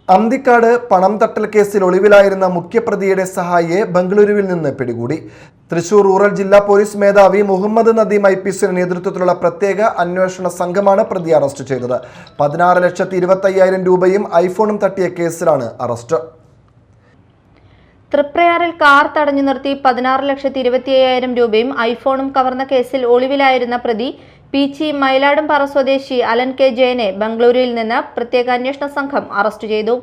അന്തിക്കാട് പണം തട്ടൽ കേസിൽ ഒളിവിലായിരുന്ന മുഖ്യപ്രതിയുടെ സഹായിയെ ബംഗളൂരുവിൽ നിന്ന് പിടികൂടി. തൃശൂർ റൂറൽ ജില്ലാ പോലീസ് മേധാവി മുഹമ്മദ് നദീം IPSയുടെ നേതൃത്വത്തിലുള്ള പ്രത്യേക അന്വേഷണ സംഘമാണ് പ്രതിയെ അറസ്റ്റ് ചെയ്തത്. 16,25,000 രൂപയും ഐഫോണും തട്ടിയ കേസിലാണ് അറസ്റ്റ്. തൃപ്രയാറിൽ കാർ തടഞ്ഞു നിർത്തി 16,25,000 രൂപയും ഐഫോണും കവർന്ന കേസിൽ ഒളിവിലായിരുന്ന പ്രതി പീച്ചി മയിലാടുംപാറ സ്വദേശി അലൻ കെ ജയനെ ബംഗളൂരുവിൽ നിന്ന് പ്രത്യേക അന്വേഷണ സംഘം അറസ്റ്റ് ചെയ്തു.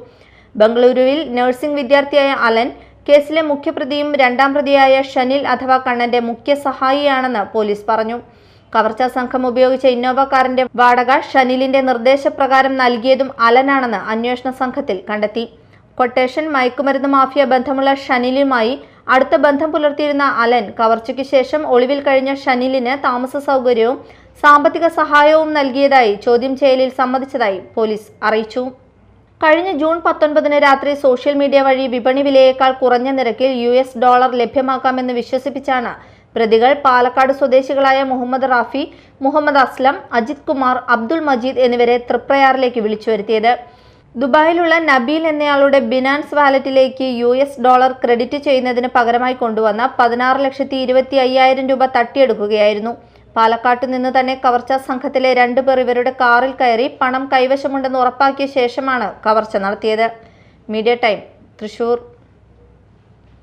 ബംഗളൂരുവിൽ നഴ്സിംഗ് വിദ്യാർത്ഥിയായ അലൻ കേസിലെ മുഖ്യപ്രതിയും രണ്ടാം പ്രതിയായ ഷനിൽ അഥവാ കണ്ണന്റെ മുഖ്യ സഹായിയാണെന്ന് പോലീസ് പറഞ്ഞു. കവർച്ചാ സംഘം ഉപയോഗിച്ച ഇന്നോവ കാറിന്റെ വാടക ഷനിലിന്റെ നിർദ്ദേശപ്രകാരം നൽകിയതും അലനാണെന്ന് അന്വേഷണ സംഘത്തിൽ കണ്ടെത്തി. കൊട്ടേഷൻ, മയക്കുമരുന്ന് മാഫിയ ബന്ധമുള്ള ഷനിലുമായി അടുത്ത ബന്ധം പുലർത്തിയിരുന്ന അലൻ കവർച്ചയ്ക്ക് ശേഷം ഒളിവിൽ കഴിഞ്ഞ ഷനിലിന് താമസ സൗകര്യവും സാമ്പത്തിക സഹായവും നൽകിയതായി ചോദ്യം ചെയ്യലിൽ സമ്മതിച്ചതായി പോലീസ് അറിയിച്ചു. കഴിഞ്ഞ ജൂൺ 19 രാത്രി സോഷ്യൽ മീഡിയ വഴി വിപണി വിലയേക്കാൾ കുറഞ്ഞ നിരക്കിൽ $US ലഭ്യമാക്കാമെന്ന് വിശ്വസിപ്പിച്ചാണ് പ്രതികൾ പാലക്കാട് സ്വദേശികളായ മുഹമ്മദ് റാഫി, മുഹമ്മദ് അസ്ലം, അജിത് കുമാർ, അബ്ദുൾ മജീദ് എന്നിവരെ തൃപ്രയാറിലേക്ക് വിളിച്ചു വരുത്തിയത്. ദുബായിലുള്ള നബീൽ എന്നയാളുടെ ബിനാൻസ് വാലറ്റിലേക്ക് $US ക്രെഡിറ്റ് ചെയ്യുന്നതിന് പകരമായി കൊണ്ടുവന്ന 16,25,000 രൂപ തട്ടിയെടുക്കുകയായിരുന്നു. പാലക്കാട്ടു നിന്ന് തന്നെ കവർച്ചാ സംഘത്തിലെ 2 പേർ ഇവരുടെ കാറിൽ കയറി പണം കൈവശമുണ്ടെന്ന് ഉറപ്പാക്കിയ ശേഷമാണ് കവർച്ച നടത്തിയത്. Media time, Thrissur.